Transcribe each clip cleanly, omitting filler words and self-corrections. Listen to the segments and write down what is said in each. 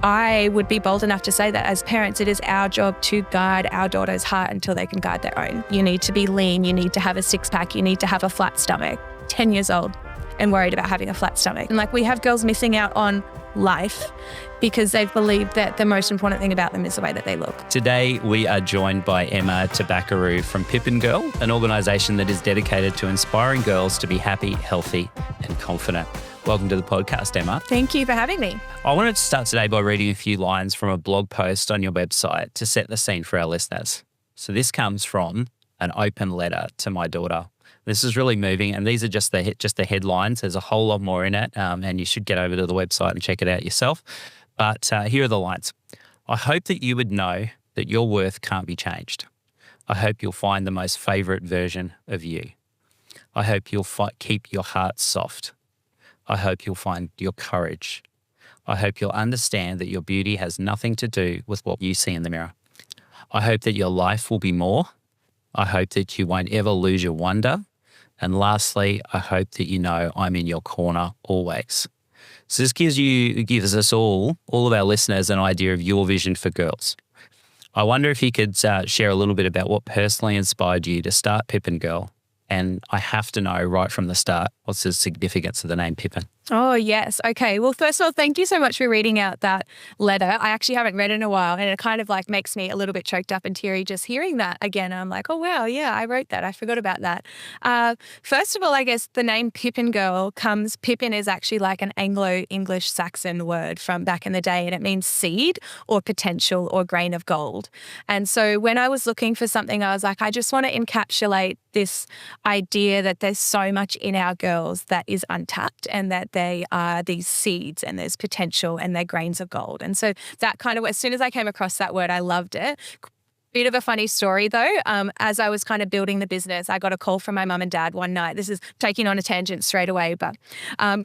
I would be bold enough to say that as parents, it is our job to guide our daughter's heart until they can guide their own. You need to be lean. You need to have a six-pack. You need to have a flat stomach. 10 years old and worried about having a flat stomach. And we have girls missing out on life because they've believed that the most important thing about them is the way that they look. Today, we are joined by Emma Tabakaru from Pippin Girl, an organisation that is dedicated to inspiring girls to be happy, healthy and confident. Welcome to the podcast, Emma. Thank you for having me. I wanted to start today by reading a few lines from a blog post on your website to set the scene for our listeners. So this comes from an open letter to my daughter. This is really moving, and these are just the headlines. There's a whole lot more in it, and you should get over to the website and check it out yourself. But here are the lines. I hope that you would know that your worth can't be changed. I hope you'll find the most favourite version of you. I hope you'll keep your heart soft. I hope you'll find your courage. I hope you'll understand that your beauty has nothing to do with what you see in the mirror. I hope that your life will be more. I hope that you won't ever lose your wonder. And lastly, I hope that you know I'm in your corner always. So this gives us all of our listeners, an idea of your vision for girls. I wonder if you could share a little bit about what personally inspired you to start Pippin Girl. And I have to know right from the start, what's the significance of the name Pippin? Oh, yes. Okay. Well, first of all, thank you so much for reading out that letter. I actually haven't read it in a while, and it kind of makes me a little bit choked up and teary just hearing that again. I'm like, oh, wow, yeah, I wrote that. I forgot about that. First of all, I guess the name Pippin Girl Pippin is actually an Anglo-English Saxon word from back in the day, and it means seed or potential or grain of gold. And so when I was looking for something, I was like, I just want to encapsulate this idea that there's so much in our girls that is untapped and that they are these seeds and there's potential and they're grains of gold. And so that kind of, as soon as I came across that word, I loved it. Bit of a funny story though. As I was kind of building the business, I got a call from my mum and dad one night. This is taking on a tangent straight away, but I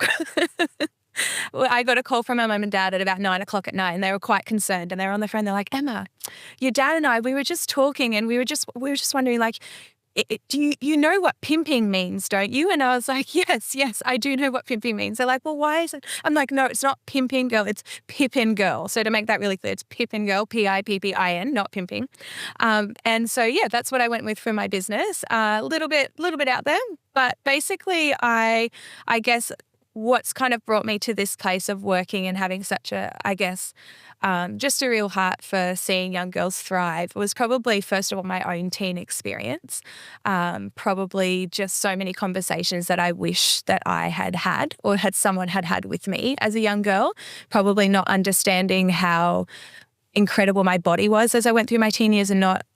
got a call from my mum and dad at about 9 o'clock at night, and they were quite concerned. And they were on the phone. They're like, Emma, your dad and I, we were just talking, and we were just wondering, do you know what pimping means, don't you? And I was like, yes, I do know what pimping means. They're like, well, why is it? I'm like, no, it's not Pippin Girl, it's Pippin Girl. So to make that really clear, it's Pippin Girl, Pippin, not pimping. And so, yeah, that's what I went with for my business. A little bit out there, but basically I guess what's kind of brought me to this place of working and having such a, just a real heart for seeing young girls thrive was probably, first of all, my own teen experience. Probably just so many conversations that I wish that I had or had someone had with me as a young girl, probably not understanding how incredible my body was as I went through my teen years and not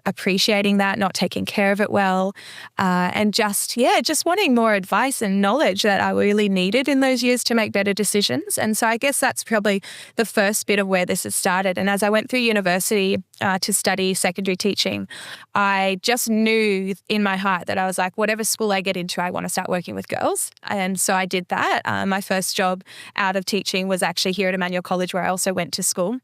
appreciating that, not taking care of it well, and just wanting more advice and knowledge that I really needed in those years to make better decisions. And so I guess that's probably the first bit of where this has started. And as I went through university to study secondary teaching, I just knew in my heart that I was like, whatever school I get into, I want to start working with girls. And so I did that. My first job out of teaching was actually here at Emmanuel College, where I also went to school.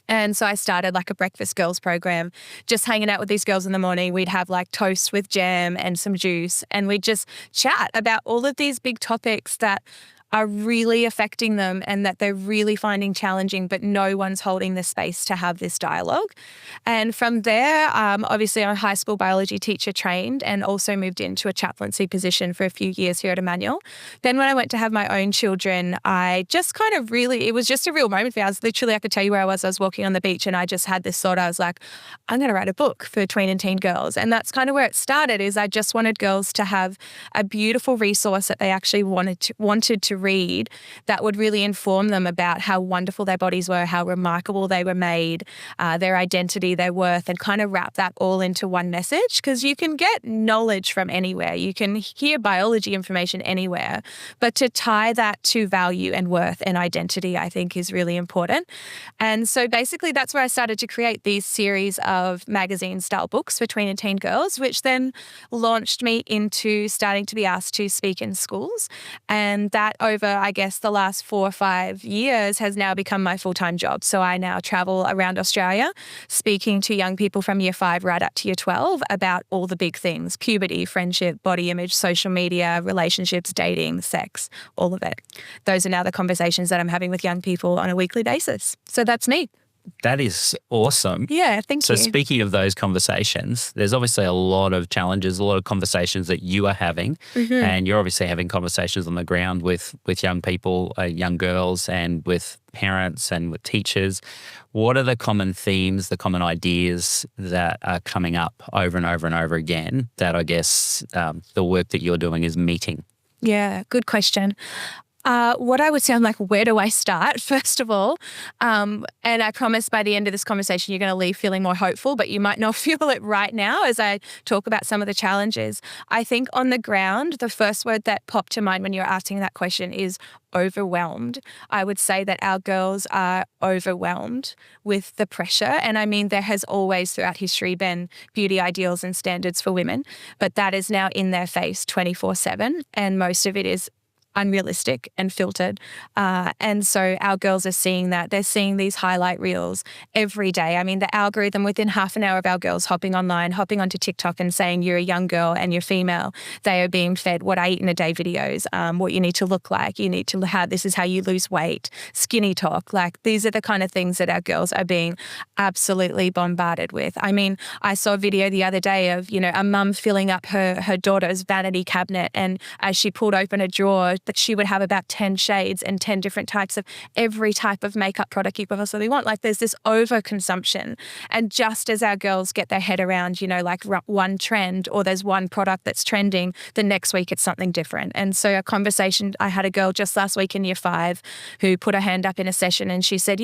And so I started a breakfast girls program, just hanging out with these girls in the morning. We'd have toast with jam and some juice, and we'd just chat about all of these big topics that are really affecting them and that they're really finding challenging, but no one's holding the space to have this dialogue. And from there, obviously I'm a high school biology teacher trained and also moved into a chaplaincy position for a few years here at Emmanuel. Then when I went to have my own children, I just it was just a real moment for me. I could tell you where I was walking on the beach, and I just had this thought. I was like, I'm going to write a book for tween and teen girls. And that's kind of where it started, is I just wanted girls to have a beautiful resource that they actually wanted to read that would really inform them about how wonderful their bodies were, how remarkable they were made, their identity, their worth, and kind of wrap that all into one message. Because you can get knowledge from anywhere. You can hear biology information anywhere. But to tie that to value and worth and identity, I think is really important. And so basically that's where I started to create these series of magazine-style books for tween and teen girls, which then launched me into starting to be asked to speak in schools. And that over, I guess, the last 4 or 5 years has now become my full-time job. So I now travel around Australia speaking to young people from year 5 right up to year 12 about all the big things: puberty, friendship, body image, social media, relationships, dating, sex, all of it. Those are now the conversations that I'm having with young people on a weekly basis. So that's me. That is awesome. Yeah, thank So you. speaking of those conversations, there's obviously a lot of challenges, a lot of conversations that you are having, and you're obviously having conversations on the ground with young people, young girls, and with parents and with teachers. What are the common themes, the common ideas that are coming up over and over and over again that I guess the work that you're doing is meeting? Yeah, good question. What I would say, I'm like, where do I start, first of all? And I promise by the end of this conversation, you're going to leave feeling more hopeful, but you might not feel it right now as I talk about some of the challenges. I think on the ground, the first word that popped to mind when you're asking that question is overwhelmed. I would say that our girls are overwhelmed with the pressure. And I mean, there has always throughout history been beauty ideals and standards for women, but that is now in their face 24/7. And most of it is unrealistic and filtered. And so our girls are seeing that. They're seeing these highlight reels every day. I mean, the algorithm within half an hour of our girls hopping online, hopping onto TikTok and saying you're a young girl and you're female, they are being fed what I eat in a day videos, what you need to look like, you need to have, this is how you lose weight, skinny talk. Like these are the kind of things that our girls are being absolutely bombarded with. I mean, I saw a video the other day of, a mum filling up her daughter's vanity cabinet, and as she pulled open a drawer, that she would have about 10 shades and 10 different types of every type of makeup product you possibly want. Like there's this overconsumption. And just as our girls get their head around, like one trend or there's one product that's trending, the next week it's something different. And so a conversation, I had a girl just last week in year 5 who put her hand up in a session and she said,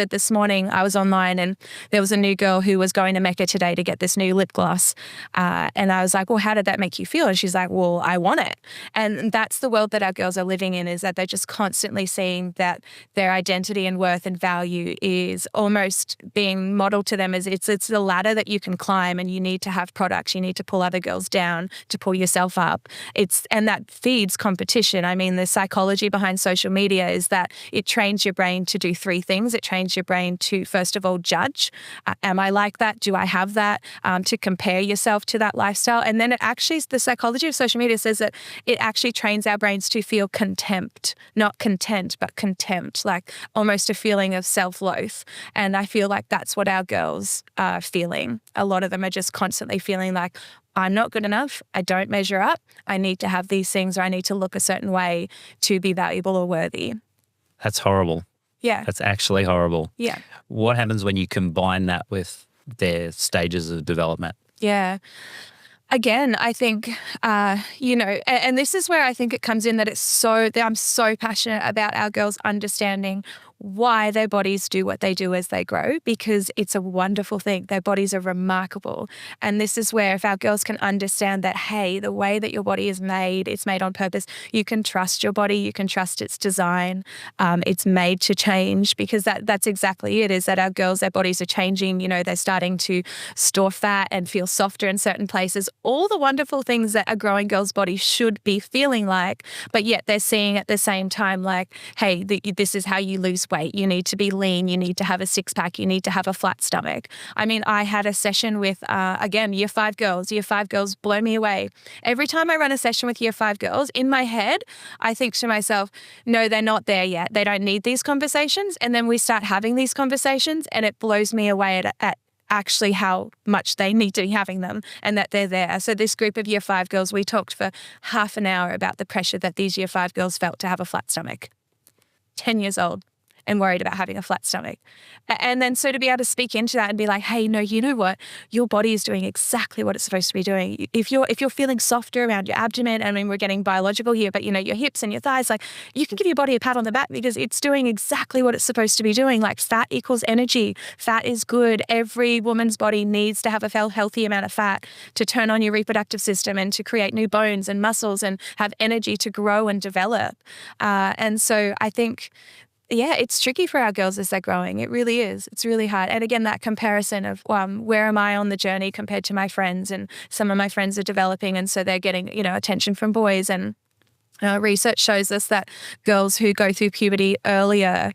this morning I was online and there was a new girl who was going to Mecca today to get this new lip gloss. And I was like, well, how did that make you feel? And she's like, well, I want it. And that's the world that our girls are living in, is that they're just constantly seeing that their identity and worth and value is almost being modeled to them as it's the ladder that you can climb, and you need to have products, you need to pull other girls down to pull yourself up. And that feeds competition. I mean, the psychology behind social media is that it trains your brain to do 3 things. It trains your brain to, first of all, judge. Am I like that? Do I have that? To compare yourself to that lifestyle. And then the psychology of social media says that it actually trains our brains to feel contempt, not content, but contempt, like almost a feeling of self-loath. And I feel like that's what our girls are feeling. A lot of them are just constantly feeling like, I'm not good enough, I don't measure up, I need to have these things, or I need to look a certain way to be valuable or worthy. That's horrible. Yeah. That's actually horrible. Yeah. What happens when you combine that with their stages of development? Yeah. Again, I think, and this is where I think it comes in that I'm so passionate about our girls understanding why their bodies do what they do as they grow, because it's a wonderful thing. Their bodies are remarkable. And this is where if our girls can understand that, hey, the way that your body is made, it's made on purpose. You can trust your body. You can trust its design. It's made to change, because that's exactly it, is that our girls, their bodies are changing. They're starting to store fat and feel softer in certain places. All the wonderful things that a growing girl's body should be feeling like, but yet they're seeing at the same time like, hey, this is how you lose weight. You need to be lean. You need to have a 6-pack. You need to have a flat stomach. I mean, I had a session with, again, year 5 girls. Year 5 girls blow me away. Every time I run a session with year 5 girls, in my head, I think to myself, no, they're not there yet. They don't need these conversations. And then we start having these conversations and it blows me away at actually how much they need to be having them and that they're there. So this group of year 5 girls, we talked for half an hour about the pressure that these year 5 girls felt to have a flat stomach. 10 years old and worried about having a flat stomach. And then so to be able to speak into that and be like, hey, no, you know what? Your body is doing exactly what it's supposed to be doing. If you're feeling softer around your abdomen, I mean, we're getting biological here, but your hips and your thighs, like you can give your body a pat on the back because it's doing exactly what it's supposed to be doing. Like fat equals energy. Fat is good. Every woman's body needs to have a healthy amount of fat to turn on your reproductive system and to create new bones and muscles and have energy to grow and develop. And so I think, yeah, it's tricky for our girls as they're growing. It really is. It's really hard. And again, that comparison of where am I on the journey compared to my friends, and some of my friends are developing and so they're getting, attention from boys. And Research shows us that girls who go through puberty earlier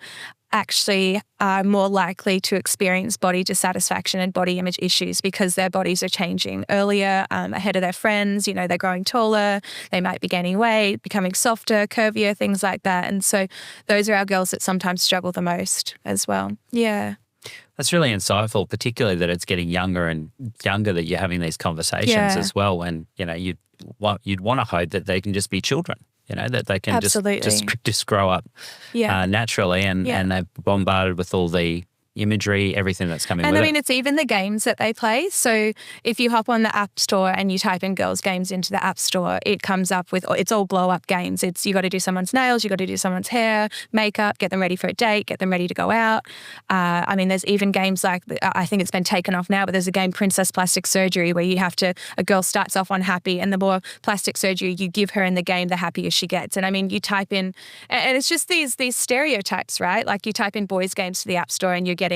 actually are more likely to experience body dissatisfaction and body image issues because their bodies are changing earlier, ahead of their friends. They're growing taller, they might be gaining weight, becoming softer, curvier, things like that. And so those are our girls that sometimes struggle the most as well. Yeah. That's really insightful, particularly that it's getting younger and younger that you're having these conversations as well. And, you'd want to hope that they can just be children. That they can just grow up naturally and they're bombarded with all the imagery, everything that's coming with it. And I mean, it's even the games that they play. So if you hop on the App Store and you type in girls' games into the App Store, it comes up with, it's all blow-up games. It's you got to do someone's nails, you got to do someone's hair, makeup, get them ready for a date, get them ready to go out. I mean, there's even games like, I think it's been taken off now, but there's a game, Princess Plastic Surgery, where a girl starts off unhappy and the more plastic surgery you give her in the game, the happier she gets. And I mean, you type in, and it's just these stereotypes, right? Like you type in boys' games to the App Store and you're getting,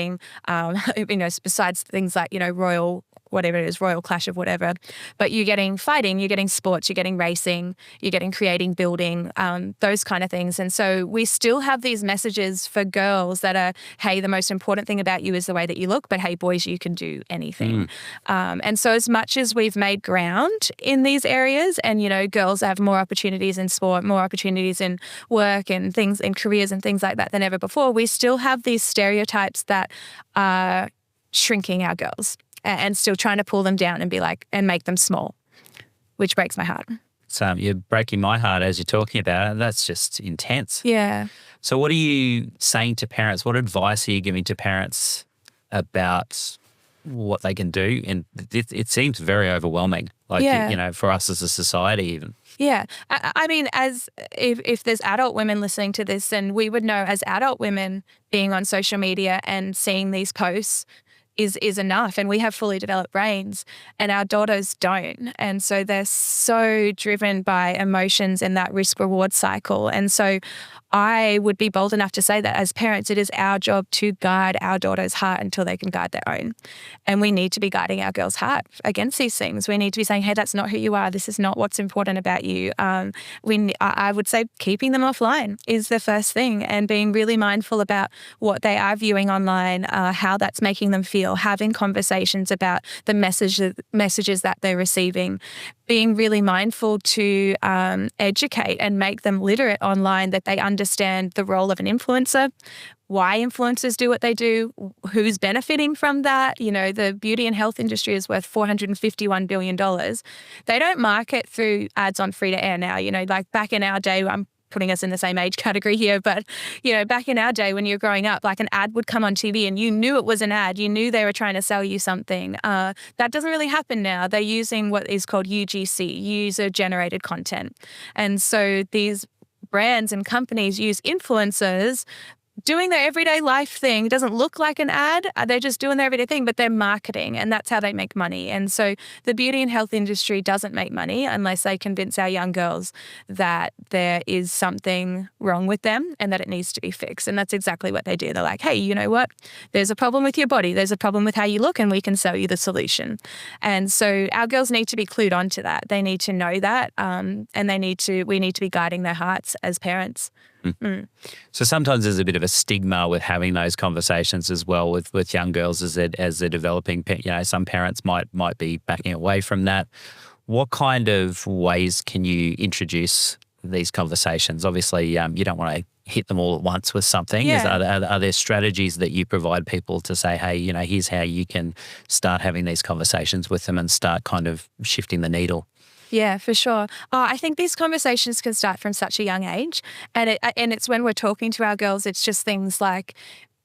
besides things like, royal, whatever it is, royal clash of whatever, but you're getting fighting, you're getting sports, you're getting racing, you're getting creating, building, those kind of things. And so we still have these messages for girls that are, hey, the most important thing about you is the way that you look, but hey, boys, you can do anything. And so as much as we've made ground in these areas and, girls have more opportunities in sport, more opportunities in work and things in careers and things like that than ever before, we still have these stereotypes that are shrinking our girls and still trying to pull them down and be like, and make them small, which breaks my heart. So you're breaking my heart as you're talking about it. That's just intense. Yeah. So what are you saying to parents? What advice are you giving to parents about what they can do? And it seems very overwhelming, for us as a society even. Yeah. I mean, as if there's adult women listening to this, then we would know as adult women being on social media and seeing these posts is enough. And we have fully developed brains and our daughters don't. And so they're so driven by emotions in that risk reward cycle. And so I would be bold enough to say that as parents, it is our job to guide our daughter's heart until they can guide their own. And we need to be guiding our girl's heart against these things. We need to be saying, hey, that's not who you are. This is not what's important about you. I would say keeping them offline is the first thing, and being really mindful about what they are viewing online, how that's making them feel, having conversations about the messages that they're receiving, being really mindful to educate and make them literate online, that they understand the role of an influencer, why influencers do what they do, who's benefiting from that. The beauty and health industry is worth $451 billion. They don't market through ads on free to air now. Like back in our day, I'm putting us in the same age category here, but back in our day when you're growing up, like an ad would come on TV and you knew it was an ad. You knew they were trying to sell you something. That doesn't really happen now. They're using what is called UGC, user-generated content. And so these brands and companies use influencers doing their everyday life thing. It doesn't look like an ad. They're just doing their everyday thing, but they're marketing, and that's how they make money. And so the beauty and health industry doesn't make money unless they convince our young girls that there is something wrong with them and that it needs to be fixed. And that's exactly what they do. They're like, hey, you know what? There's a problem with your body. There's a problem with how you look, and we can sell you the solution. And so our girls need to be clued on to that. They need to know that, and we need to be guiding their hearts as parents. So sometimes there's a bit of a stigma with having those conversations as well with young girls as they're developing. Some parents might be backing away from that. What kind of ways can you introduce these conversations? Obviously, you don't want to hit them all at once with something. Yeah. Are there strategies that you provide people to say, hey, here's how you can start having these conversations with them and start kind of shifting the needle? Yeah, for sure. I think these conversations can start from such a young age. And it's when we're talking to our girls, it's just things like,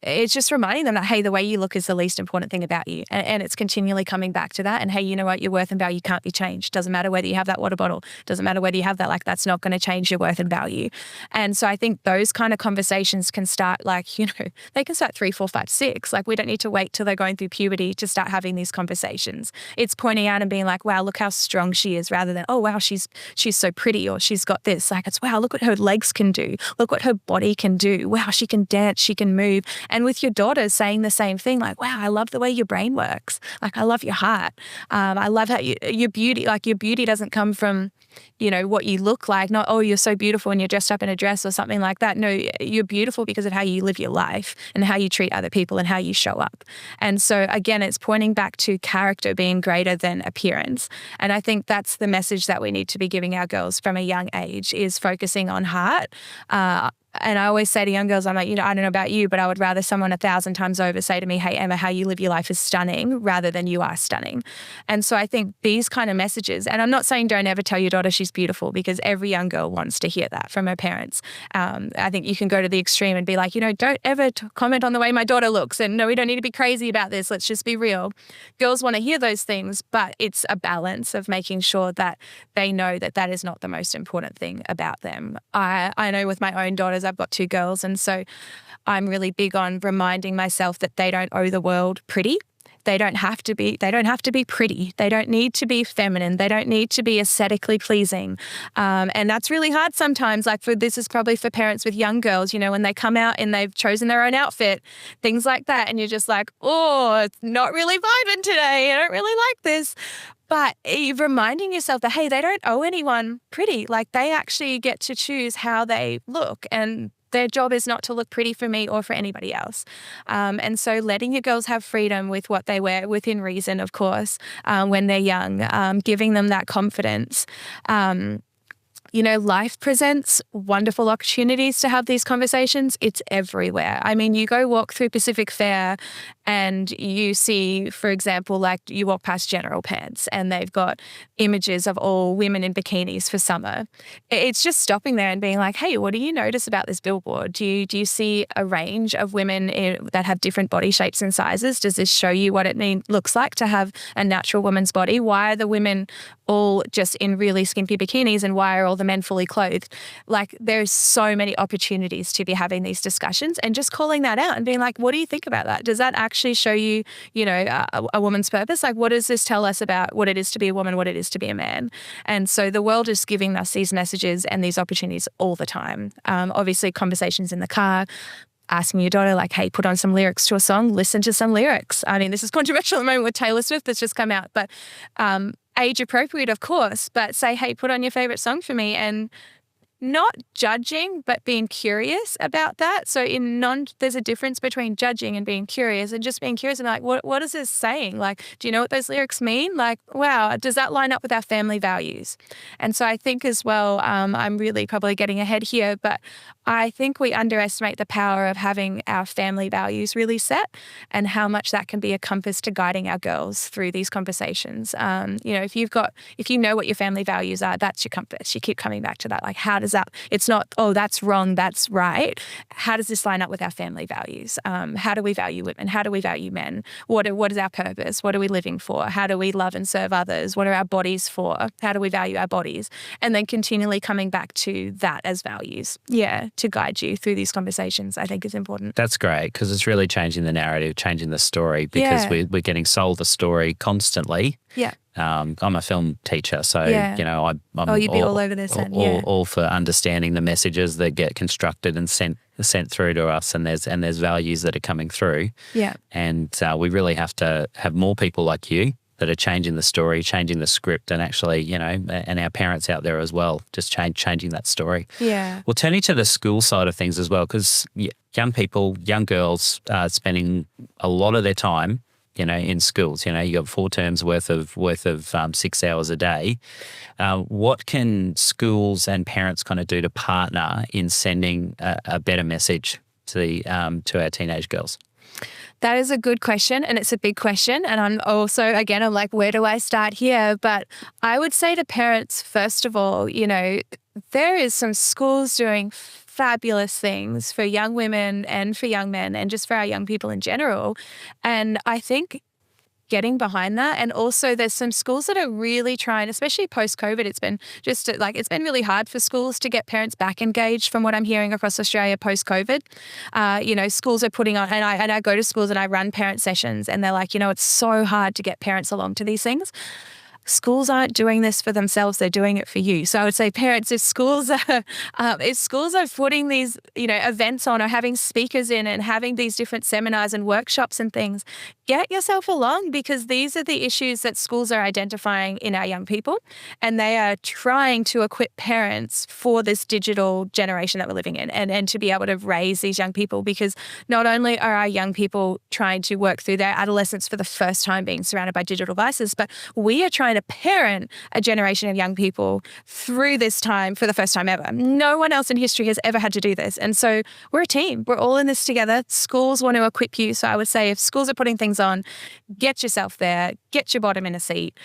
it's just reminding them that, hey, the way you look is the least important thing about you. And it's continually coming back to that. And hey, you know what? Your worth and value can't be changed. Doesn't matter whether you have that water bottle. Doesn't matter whether you have that. Like, that's not going to change your worth and value. And so I think those kind of conversations can start they can start 3, 4, 5, 6. Like, we don't need to wait till they're going through puberty to start having these conversations. It's pointing out and being like, wow, look how strong she is, rather than, oh, wow, she's so pretty, or she's got this. Like, it's, wow, look what her legs can do. Look what her body can do. Wow, she can dance, she can move. And with your daughter saying the same thing, like, wow, I love the way your brain works. Like, I love your heart. I love how your beauty, like your beauty doesn't come from, what you look like, not, oh, you're so beautiful and you're dressed up in a dress or something like that. No, you're beautiful because of how you live your life and how you treat other people and how you show up. And so again, it's pointing back to character being greater than appearance. And I think that's the message that we need to be giving our girls from a young age, is focusing on heart. And I always say to young girls, I'm like, I don't know about you, but I would rather someone 1,000 times over say to me, hey, Emma, how you live your life is stunning, rather than you are stunning. And so I think these kind of messages, and I'm not saying don't ever tell your daughter she's beautiful, because every young girl wants to hear that from her parents. I think you can go to the extreme and be like, don't ever comment on the way my daughter looks. And no, we don't need to be crazy about this. Let's just be real. Girls want to hear those things, but it's a balance of making sure that they know that that is not the most important thing about them. I know with my own daughters, I've got 2 girls, and so I'm really big on reminding myself that they don't owe the world pretty. They don't have to be pretty. They don't need to be feminine. They don't need to be aesthetically pleasing. And that's really hard sometimes. This is probably for parents with young girls, when they come out and they've chosen their own outfit, things like that. And you're just like, oh, it's not really vibing today. I don't really like this. But you're reminding yourself that, hey, they don't owe anyone pretty. Like, they actually get to choose how they look, and their job is not to look pretty for me or for anybody else. And so letting your girls have freedom with what they wear, within reason, of course, when they're young, giving them that confidence. Life presents wonderful opportunities to have these conversations. It's everywhere. I mean, you go walk through Pacific Fair and you see, for example, like you walk past General Pants and they've got images of all women in bikinis for summer. It's just stopping there and being like, hey, what do you notice about this billboard? Do you see a range of women that have different body shapes and sizes? Does this show you what it looks like to have a natural woman's body? Why are the women all just in really skimpy bikinis, and why are all the men fully clothed? Like, there's so many opportunities to be having these discussions and just calling that out and being like, what do you think about that? Does that actually show you, a woman's purpose? Like, what does this tell us about what it is to be a woman, what it is to be a man? And so the world is giving us these messages and these opportunities all the time. Obviously, conversations in the car, asking your daughter, like, hey, put on some lyrics to a song, listen to some lyrics. I mean, this is controversial at the moment with Taylor Swift that's just come out, but age appropriate, of course, but say, hey, put on your favorite song for me, and not judging, but being curious about that. So there's a difference between judging and being curious, and just being curious and like, what is this saying? Like, do you know what those lyrics mean? Like, wow, does that line up with our family values? And so I think as well, I'm really probably getting ahead here, but I think we underestimate the power of having our family values really set, and how much that can be a compass to guiding our girls through these conversations. If you know what your family values are, that's your compass. You keep coming back to that. Like, how does that, it's not, oh, that's wrong, that's right. How does this line up with our family values? How do we value women? How do we value men? What is our purpose? What are we living for? How do we love and serve others? What are our bodies for? How do we value our bodies? And then continually coming back to that as values. Yeah, to guide you through these conversations, I think is important. That's great, because it's really changing the narrative, changing the story, because we're getting sold the story constantly. Yeah. I'm a film teacher, so I'm you'd be all over this end. All for understanding the messages that get constructed and sent through to us, and there's values that are coming through. Yeah. And we really have to have more people like you that are changing the story, changing the script, and actually, and our parents out there as well, just changing that story. Yeah. Well, turning to the school side of things as well, because young people, young girls are spending a lot of their time in schools. You got 4 terms worth of 6 hours a day. What can schools and parents kind of do to partner in sending a better message to our teenage girls? That is a good question, and it's a big question. And I'm also, again, I'm like, where do I start here? But I would say to parents, first of all, there is some schools doing fabulous things for young women and for young men, and just for our young people in general. And I think getting behind that. And also there's some schools that are really trying, especially post-COVID, it's been really hard for schools to get parents back engaged, from what I'm hearing across Australia post-COVID. Schools are putting on, and I go to schools and I run parent sessions, and they're like, it's so hard to get parents along to these things. schools aren't doing this for themselves, they're doing it for you. So I would say parents, if schools are putting these, events on or having speakers in and having these different seminars and workshops and things, get yourself along, because these are the issues that schools are identifying in our young people, and they are trying to equip parents for this digital generation that we're living in, and to be able to raise these young people, because not only are our young people trying to work through their adolescence for the first time being surrounded by digital devices, but we are trying to parent a generation of young people through this time for the first time ever. No one else in history has ever had to do this. And so we're a team. We're all in this together. Schools want to equip you. So I would say if schools are putting things on, get yourself there, get your bottom in a seat,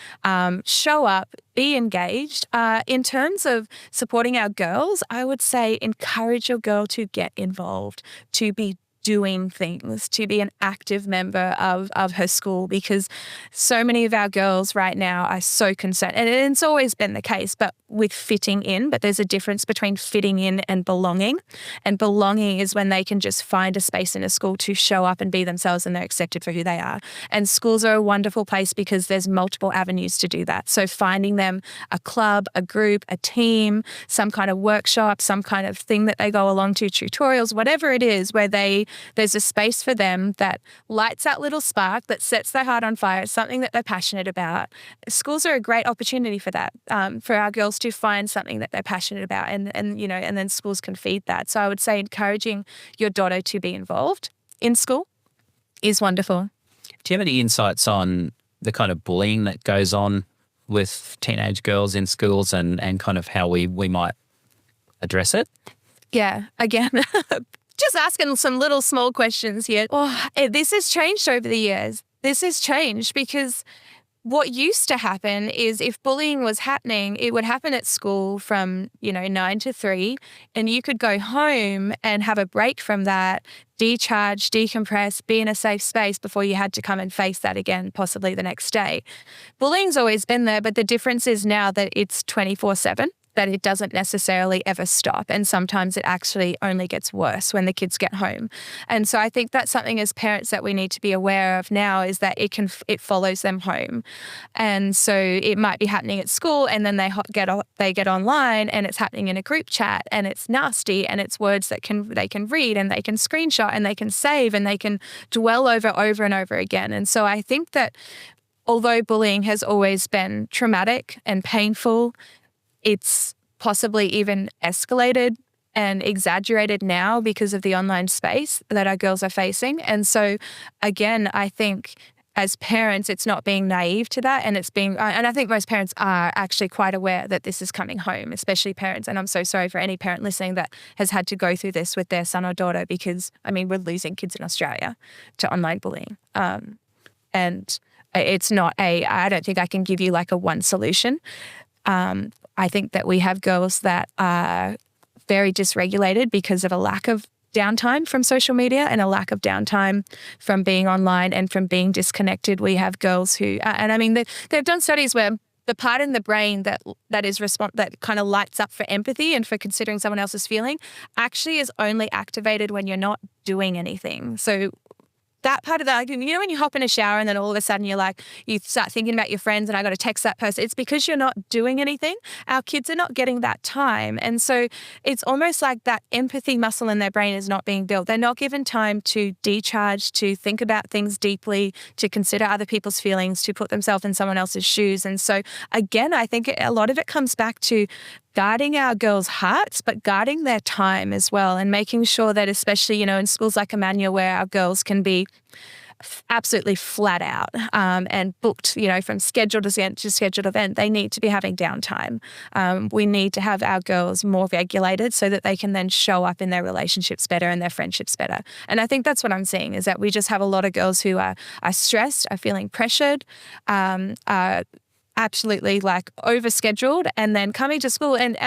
show up, be engaged. In terms of supporting our girls, I would say encourage your girl to get involved, to be doing things, to be an active member of her school, because so many of our girls right now are so concerned, and it's always been the case, but with fitting in, but there's a difference between fitting in and belonging. And belonging is when they can just find a space in a school to show up and be themselves, and they're accepted for who they are. And schools are a wonderful place because there's multiple avenues to do that. So finding them a club, a group, a team, some kind of workshop, some kind of thing that they go along to, tutorials, whatever it is, where there's a space for them that lights that little spark, that sets their heart on fire, something that they're passionate about. Schools are a great opportunity for that, for our girls to find something that they're passionate about, and then schools can feed that. So I would say encouraging your daughter to be involved in school is wonderful. Do you have any insights on the kind of bullying that goes on with teenage girls in schools, and kind of how we might address it? Yeah, again, just asking some little small questions here. Oh, this has changed over the years. This has changed because what used to happen is if bullying was happening, it would happen at school from, 9 to 3, and you could go home and have a break from that, decharge, decompress, be in a safe space before you had to come and face that again, possibly the next day. Bullying's always been there, but the difference is now that it's 24/7. That it doesn't necessarily ever stop. And sometimes it actually only gets worse when the kids get home. And so I think that's something as parents that we need to be aware of now, is that it follows them home. And so it might be happening at school, and then they get online, and it's happening in a group chat, and it's nasty, and it's words that they can read, and they can screenshot, and they can save, and they can dwell over and over again. And so I think that although bullying has always been traumatic and painful, it's possibly even escalated and exaggerated now because of the online space that our girls are facing. And so, again, I think as parents, it's not being naive to that, and I think most parents are actually quite aware that this is coming home, especially parents. And I'm so sorry for any parent listening that has had to go through this with their son or daughter, because, we're losing kids in Australia to online bullying. And it's not I don't think I can give you like a one solution. I think that we have girls that are very dysregulated because of a lack of downtime from social media and a lack of downtime from being online and from being disconnected. We have girls who, they've done studies where the part in the brain that kind of lights up for empathy and for considering someone else's feeling actually is only activated when you're not doing anything. So that part of that, when you hop in a shower and then all of a sudden you start thinking about your friends and I got to text that person. It's because you're not doing anything. Our kids are not getting that time. And so it's almost like that empathy muscle in their brain is not being built. They're not given time to decharge, to think about things deeply, to consider other people's feelings, to put themselves in someone else's shoes. And so again, I think a lot of it comes back to guarding our girls' hearts, but guarding their time as well, and making sure that, especially, in schools like Emmanuel, where our girls can be absolutely flat out and booked, from scheduled event to scheduled event, they need to be having downtime. We need to have our girls more regulated so that they can then show up in their relationships better and their friendships better. And I think that's what I'm seeing, is that we just have a lot of girls who are stressed, are feeling pressured, are absolutely overscheduled, and then coming to school. And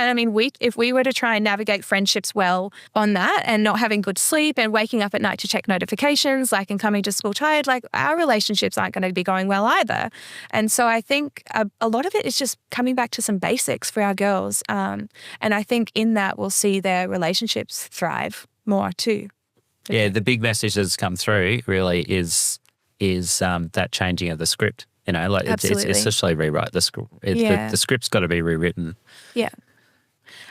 if we were to try and navigate friendships well on that, and not having good sleep and waking up at night to check notifications, and coming to school tired, our relationships aren't going to be going well either. And so I think a lot of it is just coming back to some basics for our girls. And I think in that we'll see their relationships thrive more too. Yeah, the big message that's come through really is that changing of the script. Like it's Absolutely. essentially rewrite the script. Yeah. The script's got to be rewritten. Yeah.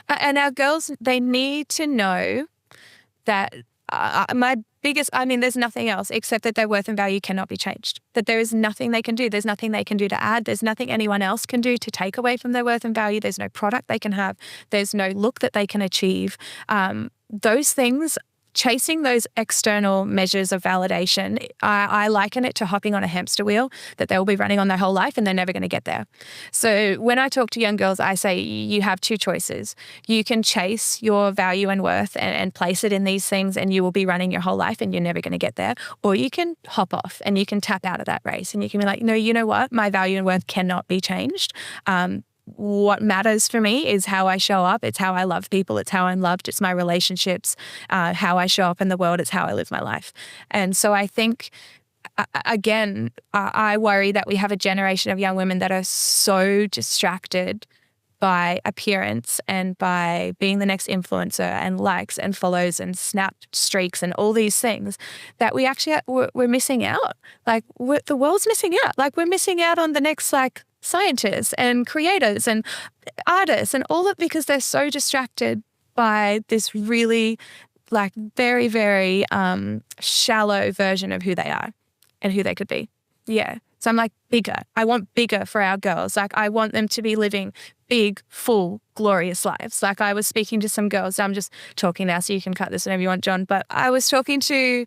And our girls, they need to know that there's nothing else except that their worth and value cannot be changed, that there is nothing they can do. There's nothing they can do to add. There's nothing anyone else can do to take away from their worth and value. There's no product they can have. There's no look that they can achieve. Those things, chasing those external measures of validation, I liken it to hopping on a hamster wheel that they will be running on their whole life and they're never going to get there. So when I talk to young girls, I say you have two choices. You can chase your value and worth and place it in these things and you will be running your whole life and you're never going to get there. Or you can hop off and you can tap out of that race and you can be like, no, you know what? My value and worth cannot be changed. What matters for me is how I show up. It's how I love people. It's how I'm loved. It's my relationships, how I show up in the world. It's how I live my life. And so I think, again, I worry that we have a generation of young women that are so distracted by appearance and by being the next influencer and likes and follows and snap streaks and all these things that we actually, we're missing out. Like the world's missing out. Like we're missing out on the next scientists and creators and artists and all that because they're so distracted by this really very, very shallow version of who they are and who they could be. Yeah. So I'm bigger. I want bigger for our girls. I want them to be living big, full, glorious lives. I was speaking to some girls. I'm just talking now, so you can cut this whenever you want, John. But I was talking to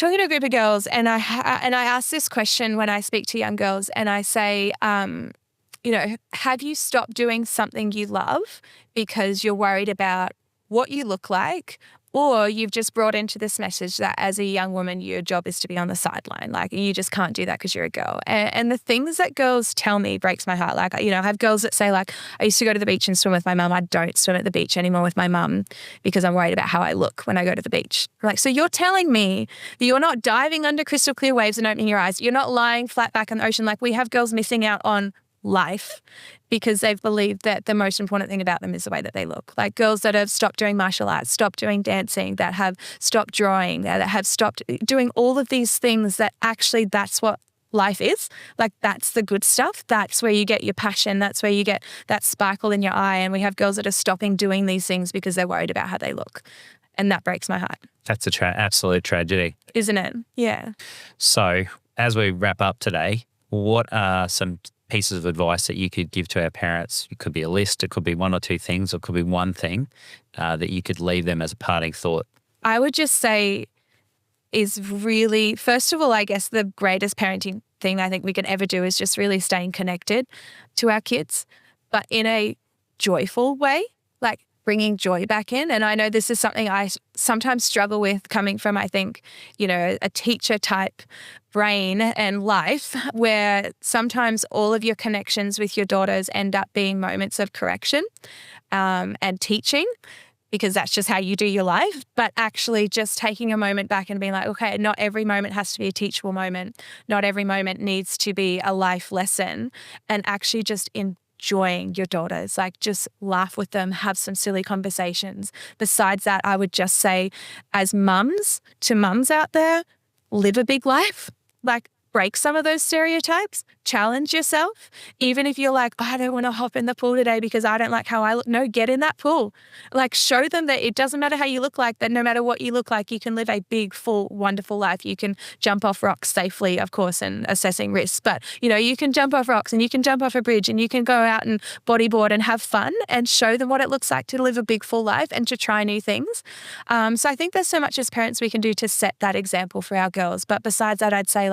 a group of girls, and I ask this question when I speak to young girls, and I say, have you stopped doing something you love because you're worried about what you look like, or you've just brought into this message that as a young woman, your job is to be on the sideline. You just can't do that because you're a girl. And the things that girls tell me breaks my heart. I have girls that say I used to go to the beach and swim with my mum. I don't swim at the beach anymore with my mum because I'm worried about how I look when I go to the beach. So you're telling me that you're not diving under crystal clear waves and opening your eyes. You're not lying flat back in the ocean. We have girls missing out on life because they've believed that the most important thing about them is the way that they look. Girls that have stopped doing martial arts, stopped doing dancing, that have stopped drawing, that have stopped doing all of these things that actually that's what life is. That's the good stuff. That's where you get your passion. That's where you get that sparkle in your eye. And we have girls that are stopping doing these things because they're worried about how they look. And that breaks my heart. That's absolute tragedy. Isn't it? Yeah. So as we wrap up today, what are some pieces of advice that you could give to our parents? It could be a list, it could be one or two things, or it could be one thing that you could leave them as a parting thought. I would just say is really, first of all, I guess the greatest parenting thing I think we can ever do is just really staying connected to our kids, but in a joyful way, bringing joy back in. And I know this is something I sometimes struggle with coming from, I think, a teacher type brain and life where sometimes all of your connections with your daughters end up being moments of correction and teaching, because that's just how you do your life. But actually just taking a moment back and being okay, not every moment has to be a teachable moment. Not every moment needs to be a life lesson, and actually just enjoying your daughters, just laugh with them, have some silly conversations. Besides that, I would just say, as mums to mums out there, live a big life. Break some of those stereotypes, challenge yourself. Even if you're I don't want to hop in the pool today because I don't like how I look. No, get in that pool. Show them that it doesn't matter how you look that no matter what you look like, you can live a big, full, wonderful life. You can jump off rocks safely, of course, and assessing risks. But, you can jump off rocks and you can jump off a bridge and you can go out and bodyboard and have fun and show them what it looks like to live a big, full life and to try new things. So I think there's so much as parents we can do to set that example for our girls. But besides that, I'd say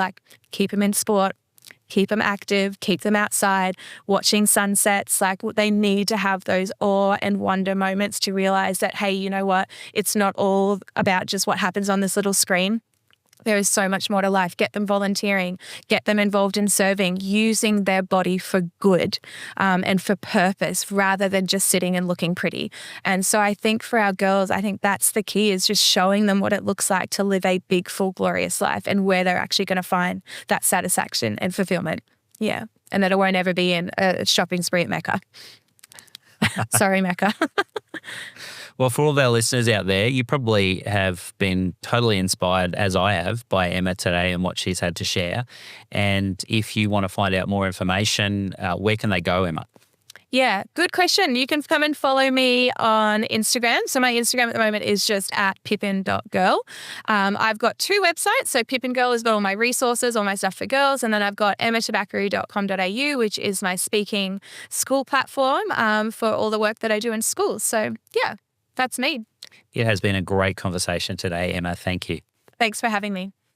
keep them in sport, keep them active, keep them outside, watching sunsets. They need to have those awe and wonder moments to realize that, hey, you know what? It's not all about just what happens on this little screen. There is so much more to life. Get them volunteering, get them involved in serving, using their body for good and for purpose rather than just sitting and looking pretty. And so I think for our girls, I think that's the key, is just showing them what it looks like to live a big, full, glorious life and where they're actually going to find that satisfaction and fulfillment. Yeah. And that it won't ever be in a shopping spree at Mecca. Sorry, Mecca. Well, for all of our listeners out there, you probably have been totally inspired, as I have, by Emma today and what she's had to share. And if you want to find out more information, where can they go, Emma? Yeah, good question. You can come and follow me on Instagram. So my Instagram at the moment is just at pippin.girl. I've got 2 websites. So Pippin Girl has got all my resources, all my stuff for girls. And then I've got emmatabackery.com.au, which is my speaking school platform for all the work that I do in schools. So yeah, that's me. It has been a great conversation today, Emma. Thank you. Thanks for having me.